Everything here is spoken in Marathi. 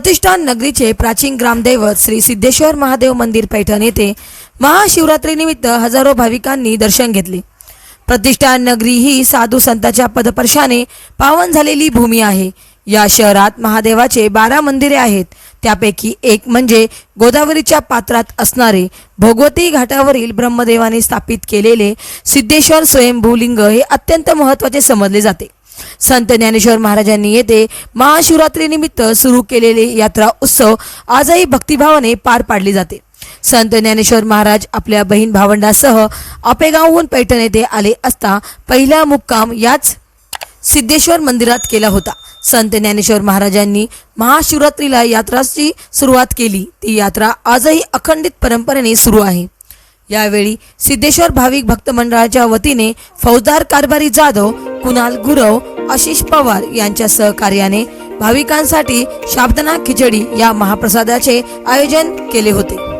प्रतिष्ठान नगरीचे प्राचीन ग्रामदैवत श्री सिद्धेश्वर महादेव मंदिर पैठण येथे महाशिवरात्रीनिमित्त हजारो भाविकांनी दर्शन घेतले। प्रतिष्ठान नगरी ही साधू संतांच्या पदस्पर्शाने पावन झालेली भूमी आहे। या शहरात महादेवाचे 12 मंदिरे आहेत। त्यापैकी एक म्हणजे गोदावरीच्या पात्रात असणारे भोगवती घाटावरील ब्रह्मदेवाने स्थापित केलेले सिद्धेश्वर स्वयंभूलिंग हे अत्यंत महत्त्वाचे समजले जाते। संत ज्ञानेश्वर महाराजांनी येथे महाशिवरात्रीनिमित्त सुरू केलेले यात्रा उत्सव आजही भक्तिभावाने पार पाडले जाते। संत ज्ञानेश्वर महाराज आपल्या बहीण भावंडासह आपेगावहून पैठण येथे आले असता पहिला मुक्काम याच सिद्धेश्वर मंदिरात केला होता। संत ज्ञानेश्वर महाराजांनी महाशिवरात्रीला यात्राची सुरुवात केली। ती यात्रा आजही अखंडित परंपरेने सुरू आहे। यावेळी सिद्धेश्वर भाविक भक्त मंडळाच्या वतीने फौजदार कारभारी जाधव, कुणाल गुरव, आशिष पवार यांच्या सहकार्याने भाविकांसाठी शाबदाना खिचडी या महाप्रसादाचे आयोजन केले होते।